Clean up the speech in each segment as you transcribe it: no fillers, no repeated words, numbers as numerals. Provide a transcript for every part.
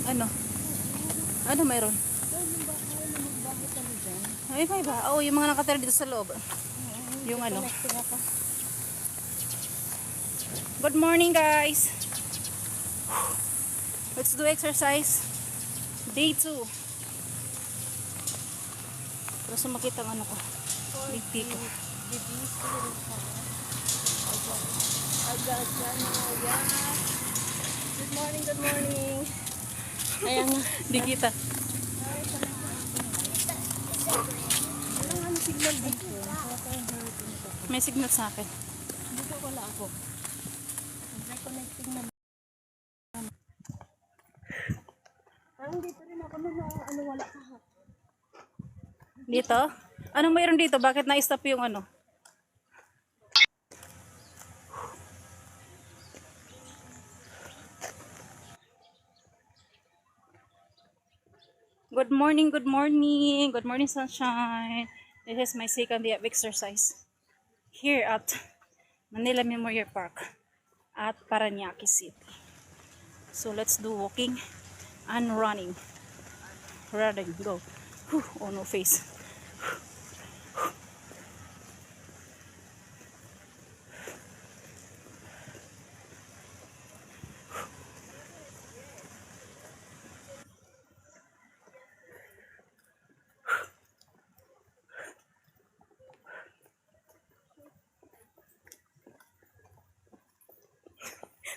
Ano? Ano mayroon? Ay, may ba? Oo, yung mga nakatira dito sa loob. Yung ano. Good morning, guys. Let's do exercise. Day 2. Para sa makita ang ano ko. BP ko. Good morning, good morning. Ayan na. Di kita. Walang signal dito. May signal sa akin. Dito wala ako. Connecting na. Parang dito rin ako na wala ka. Dito? Anong mayroon dito? Bakit na-stop yung ano? Good morning, good morning. Good morning, sunshine. This is my second day of exercise here at Manila Memorial Park at Parañaque City. So let's do walking and running. Running, go. Whew, oh no face.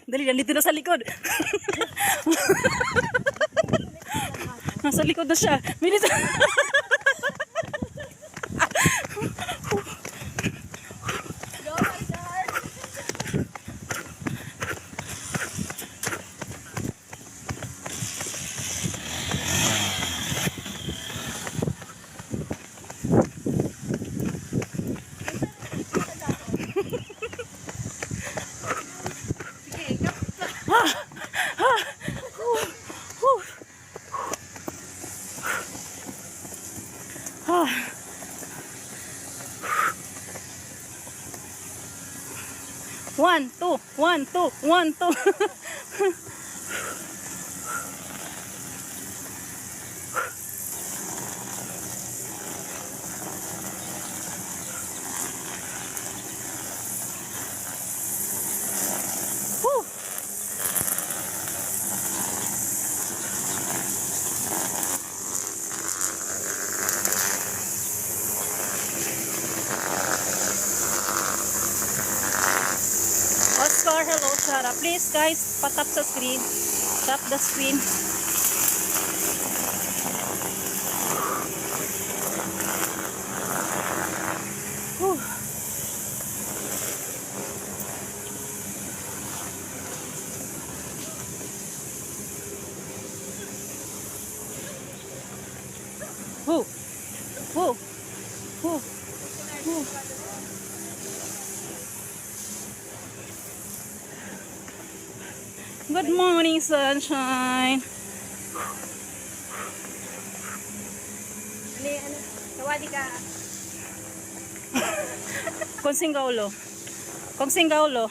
Dali, nandito na sa likod. Nasa likod na siya. Bilis. One, two, one, two, one, two. Whew. Oscar, hello, Sarah. Please, guys, patap sa screen. Tap the screen. Whew. Whew. Whew. Whew. Whew. Good morning, sunshine. Ano? Tawadi ka. Konsing Gaulo. Konsing Gaulo.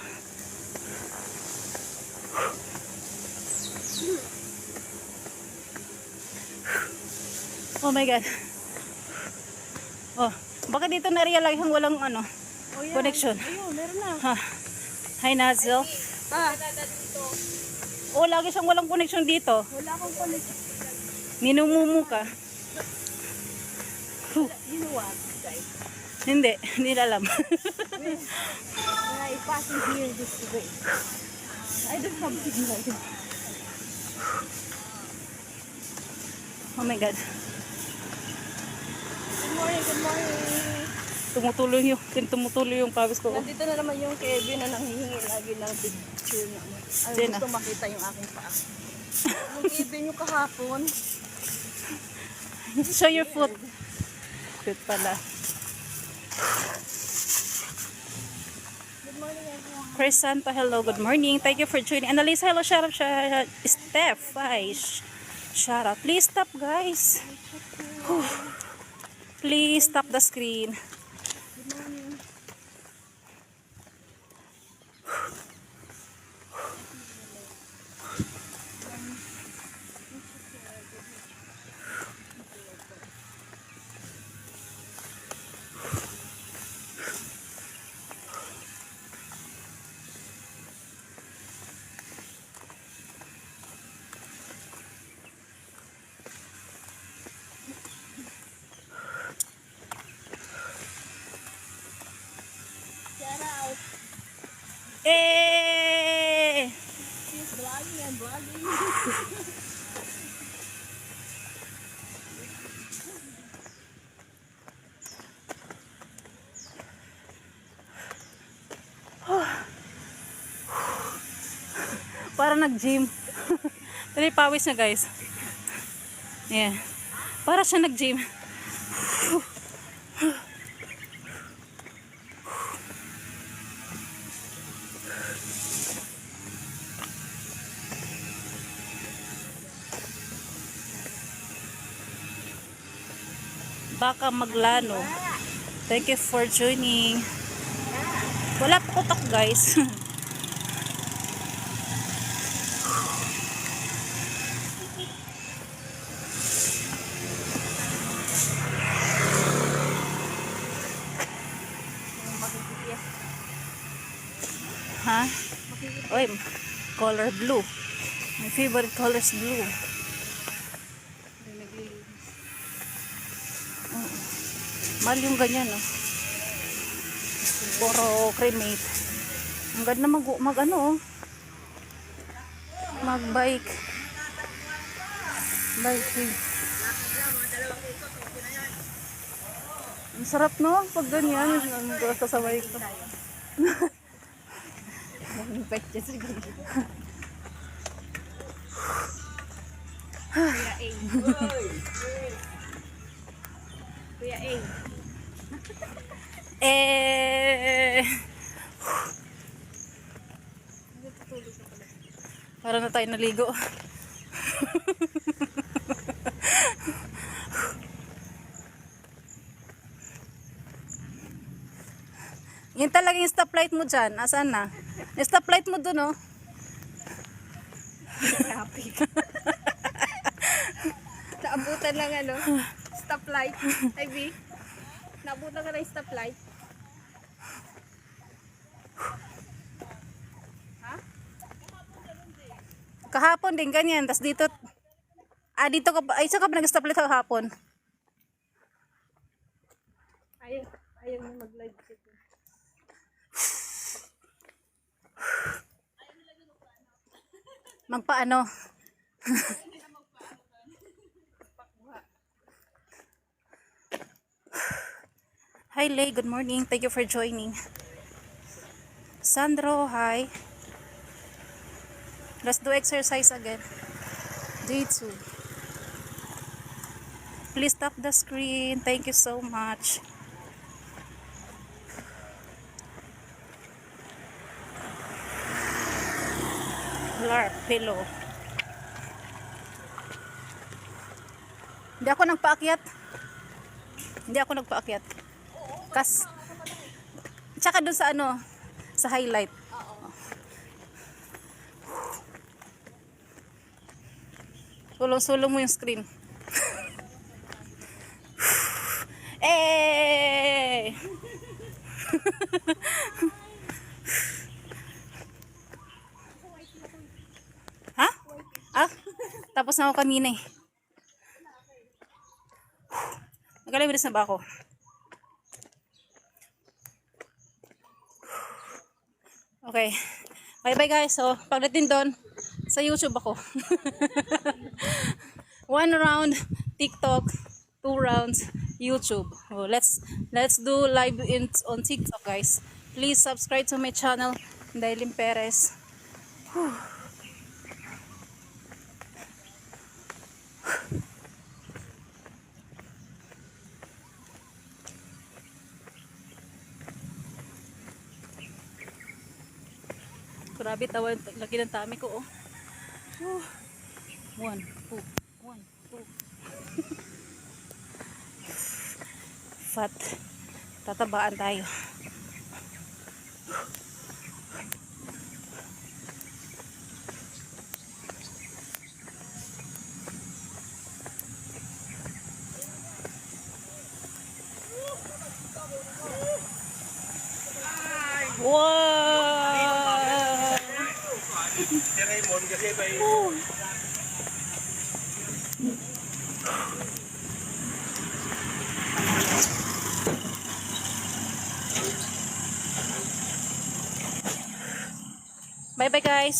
Oh my God. Oh, bakit dito na-realize ang walang ano, connection? Ayun, meron na. Ha. Hi, Nazel. Oh, lagi siyang walang connection dito. Wala akong connection. Minumumu ka. You know what, guys? Hindi alam. When I passing here this way, I don't have signal. Oh my God. Good morning, good morning. Tumutuloy yung pawis ko. Nandito na naman yung Kevin na nanghihingi lagi ng picture na. Ay, Sino? gusto makita yung aking paa. Yung Kevin yung kahapon. Show your foot. Foot pala. Good morning, everyone. Chris Santo, hello, good morning. Thank you for joining. Annalisa, hello, shout out. Steph, hi. Shout out. Please stop, guys. Whew. Please stop the screen. Good morning. Para nag-gym. Dali pawis na guys. Yeah. Para siya nag-gym. Baka Maglano. Thank you for joining. Wala pa kutak guys. Ha? Oy, color blue. My favorite color is blue. Mahal yung ganyan, no? Puro cremate. Ang ganda mag ano, oh. Mag-bike. Biking. Ang sarap, no? Pag ganyan, ang kasabay ko. Kuya A. Kuya A. Para na tayo naligo. Yun talaga yung stoplight mo dyan. Asan na? Yung stoplight mo dun, oh. Traffic. Naabutan lang ano, stoplight. Ivy, naabutan ka na yung stoplight. Ha? Kahapon din, ganyan. Tapos dito, dito ka, ay, saan ka ba nag-stoplight kahapon? Ayaw mo mag-live dito. Magpaano? Hi, Lay. Good morning. Thank you for joining. Sandro, hi. Let's do exercise again. Day 2. Please stop the screen. Thank you so much. Lark, pillow. Hindi ako nagpaakyat. Hindi ako nagpaakyat. Tsaka dun sa ano, sa highlight. Sulong-sulong mo yung screen. Eh! Ha? Tapos na ako kanina eh. Nagalibiris na ba ako? Okay. Bye-bye guys. So, pagdating doon, sa YouTube ako. 1 round TikTok, 2 rounds YouTube. Oh, let's do live on TikTok guys. Please subscribe to my channel, Dailin Perez. Grabe, tawa, laki ng tummy ko, oh. 1, 2, 1, 2. Fat. Tatabaan tayo. Wow! Si Raymond kasi may Bye bye guys.